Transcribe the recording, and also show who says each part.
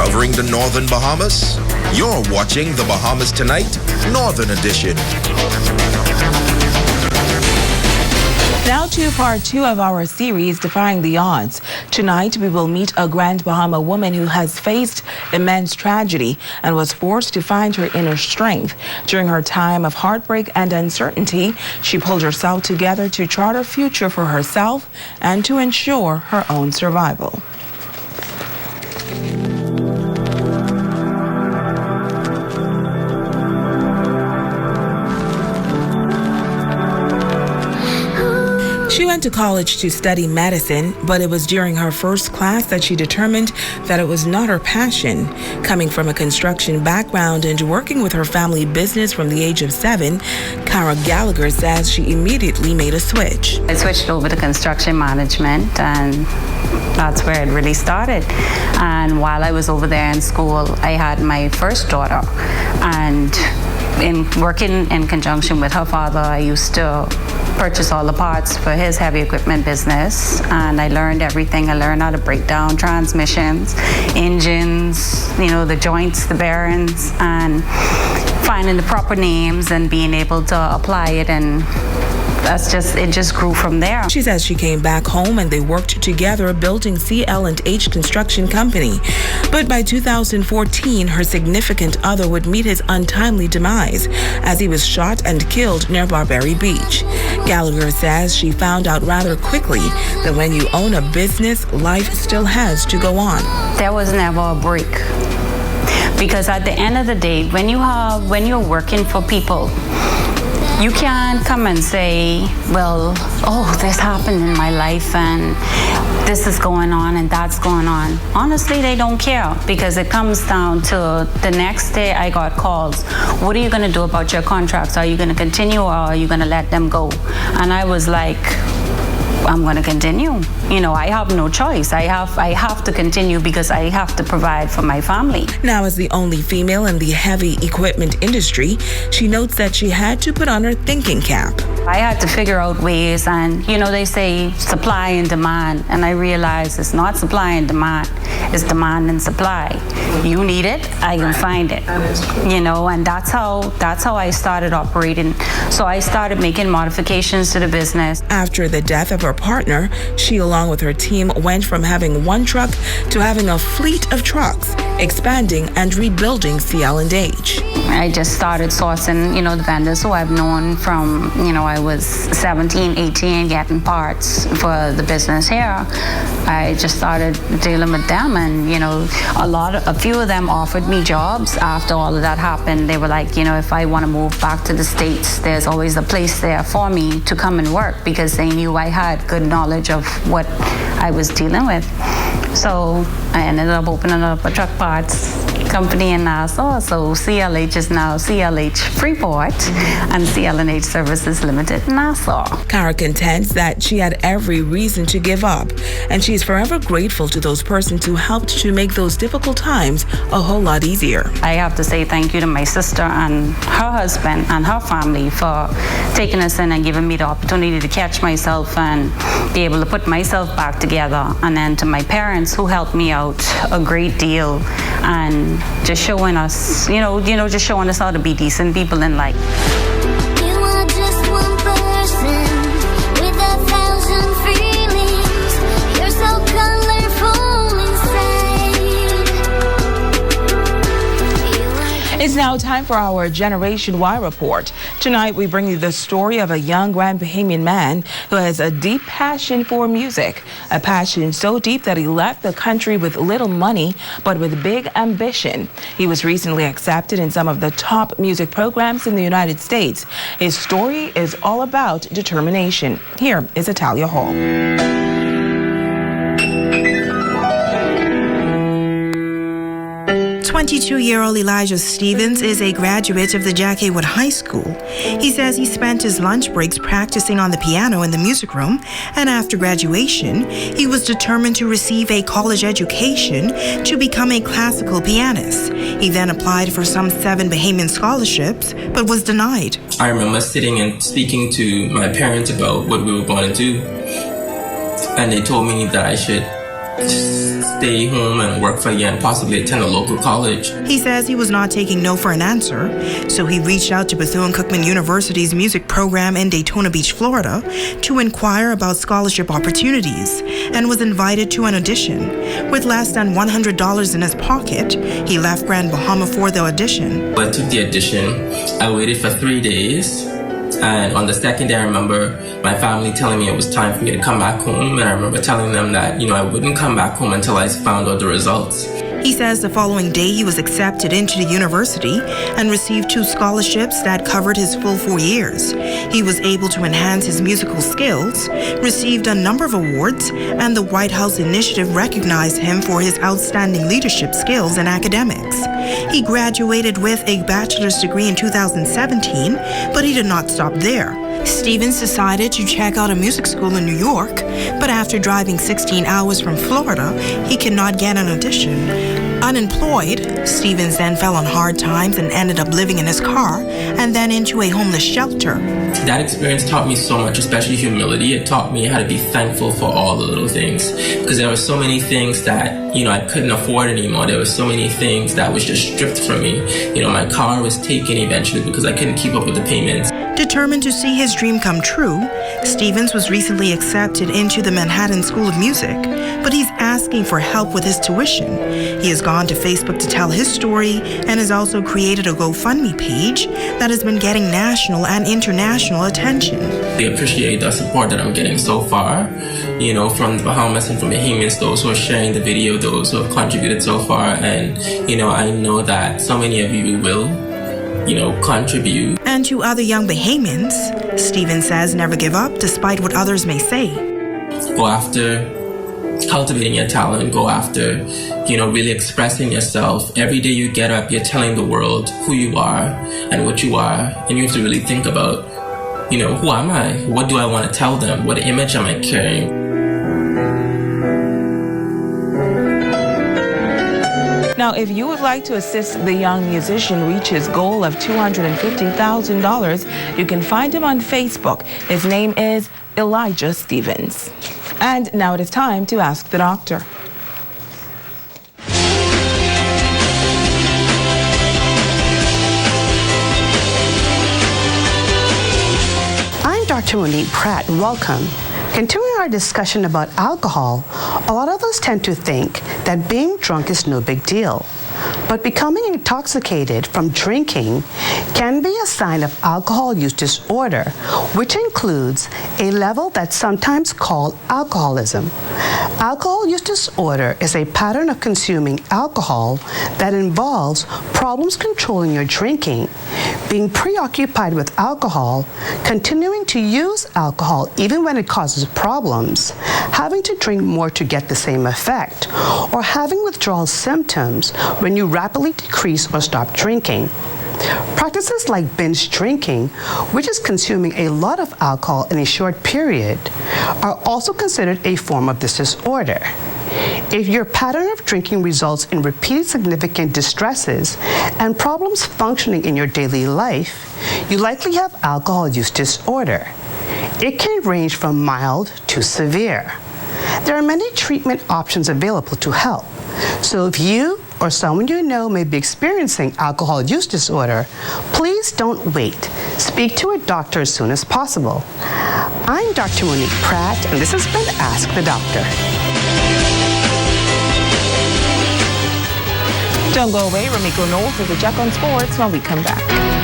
Speaker 1: covering the Northern Bahamas? You're watching the Bahamas Tonight, Northern Edition.
Speaker 2: Now to part 2 of our series, Defying the Odds. Tonight, we will meet a Grand Bahama woman who has faced immense tragedy and was forced to find her inner strength. During her time of heartbreak and uncertainty, she pulled herself together to chart a future for herself and to ensure her own survival. She went to college to study medicine, but it was during her first class that she determined that it was not her passion. Coming from a construction background and working with her family business from the age of 7, Cara Gallagher says she immediately made a switch.
Speaker 3: I switched over to construction management, and that's where it really started. And while I was over there in school, I had my first daughter, and in working in conjunction with her father, I used to purchase all the parts for his heavy equipment business, and I learned everything. I learned how to break down transmissions, engines, the joints, the bearings, and finding the proper names and being able to apply it, and it just grew from there.
Speaker 2: She says she came back home and they worked together building CL&H Construction Company. But by 2014, her significant other would meet his untimely demise as he was shot and killed near Barbary Beach. Gallagher says she found out rather quickly that when you own a business, life still has to go on.
Speaker 3: There was never a break. Because at the end of the day, when you're working for people, you can't come and say, well, this happened in my life and this is going on and that's going on. Honestly, they don't care, because it comes down to the next day I got calls. What are you going to do about your contracts? Are you going to continue, or are you going to let them go? And I was like, I'm going to continue. I have no choice. I have to continue because I have to provide for my family.
Speaker 2: Now, as the only female in the heavy equipment industry, she notes that she had to put on her thinking cap.
Speaker 3: I had to figure out ways, and they say supply and demand, and I realized it's not supply and demand, it's demand and supply. You need it, I can find it. And that's how I started operating. So I started making modifications to the business.
Speaker 2: After the death of her partner, she, along with her team, went from having one truck to having a fleet of trucks, expanding and rebuilding CL&H.
Speaker 3: I just started sourcing, the vendors who I've known from, I was 17, 18, getting parts for the business here. I just started dealing with them, and, a few of them offered me jobs after all of that happened. They were like, if I want to move back to the States, there's always a place there for me to come and work, because they knew I had good knowledge of what I was dealing with. So I ended up opening up a truck parts company in Nassau. So CLH is now CLH Freeport and CL&H Services Limited Nassau.
Speaker 2: Cara contends that she had every reason to give up, and she's forever grateful to those persons who helped to make those difficult times a whole lot easier.
Speaker 3: I have to say thank you to my sister and her husband and her family for taking us in and giving me the opportunity to catch myself and be able to put myself back together, and then to my parents who helped me out a great deal, and just showing us, just showing us how to be decent people in life.
Speaker 4: You are just one person with 1,000 feelings. You're so colorful inside.
Speaker 2: It's now time for our Generation Y report. Tonight, we bring you the story of a young Grand Bahamian man who has a deep passion for music. A passion so deep that he left the country with little money, but with big ambition. He was recently accepted in some of the top music programs in the United States. His story is all about determination. Here is Atalia Hall.
Speaker 5: 22-year-old Elijah Stevens is a graduate of the Jack Haywood High School. He says he spent his lunch breaks practicing on the piano in the music room, and after graduation, he was determined to receive a college education to become a classical pianist. He then applied for some 7 Bahamian scholarships, but was denied.
Speaker 6: I remember sitting and speaking to my parents about what we were going to do, and they told me that I should stay home and work for a year and possibly attend a local college.
Speaker 5: He says he was not taking no for an answer, so he reached out to Bethune-Cookman University's music program in Daytona Beach, Florida, to inquire about scholarship opportunities and was invited to an audition. With less than $100 in his pocket, he left Grand Bahama for the audition.
Speaker 6: I took the audition. I waited for 3 days. And on the second day, I remember my family telling me it was time for me to come back home. And I remember telling them that, I wouldn't come back home until I found out the results.
Speaker 5: He says the following day he was accepted into the university and received 2 scholarships that covered his full 4 years. He was able to enhance his musical skills, received a number of awards, and the White House initiative recognized him for his outstanding leadership skills and academics. He graduated with a bachelor's degree in 2017, but he did not stop there. Stevens decided to check out a music school in New York, but after driving 16 hours from Florida, he could not get an audition. Unemployed, Stevens then fell on hard times and ended up living in his car and then into a homeless shelter.
Speaker 6: That experience taught me so much, especially humility. It taught me how to be thankful for all the little things, because there were so many things that I couldn't afford anymore. There were so many things that was just stripped from me. My car was taken eventually because I couldn't keep up with the payments.
Speaker 5: Determined to see his dream come true, Stevens was recently accepted into the Manhattan School of Music, but he's asking for help with his tuition. He has gone to Facebook to tell his story and has also created a GoFundMe page that has been getting national and international attention.
Speaker 6: I appreciate the support that I'm getting so far, from the Bahamas and from Bahamians, those who are sharing the video, those who have contributed so far, and, I know that so many of you will contribute.
Speaker 5: And to other young Bahamians, Stevens says never give up despite what others may say.
Speaker 6: Go after cultivating your talent, go after, really expressing yourself. Every day you get up, you're telling the world who you are and what you are, and you have to really think about, who am I? What do I want to tell them? What image am I carrying?
Speaker 2: Now, if you would like to assist the young musician reach his goal of $250,000, you can find him on Facebook. His name is Elijah Stevens. And now it is time to ask the doctor.
Speaker 7: I'm Dr. Monique Pratt, and welcome. Continuing our discussion about alcohol, a lot of us tend to think that being drunk is no big deal. But becoming intoxicated from drinking can be a sign of alcohol use disorder, which includes a level that's sometimes called alcoholism. Alcohol use disorder is a pattern of consuming alcohol that involves problems controlling your drinking, being preoccupied with alcohol, continuing to use alcohol even when it causes problems, having to drink more to get the same effect, or having withdrawal symptoms when you rapidly decrease or stop drinking. Practices like binge drinking, which is consuming a lot of alcohol in a short period, are also considered a form of this disorder. If your pattern of drinking results in repeated significant distresses and problems functioning in your daily life, you likely have alcohol use disorder. It can range from mild to severe. There are many treatment options available to help. So if you or someone you know may be experiencing alcohol use disorder, please don't wait. Speak to a doctor as soon as possible. I'm Dr. Monique Pratt, and this has been Ask the Doctor.
Speaker 2: Don't go away. Ramiko Knowles with a check on sports when we come back.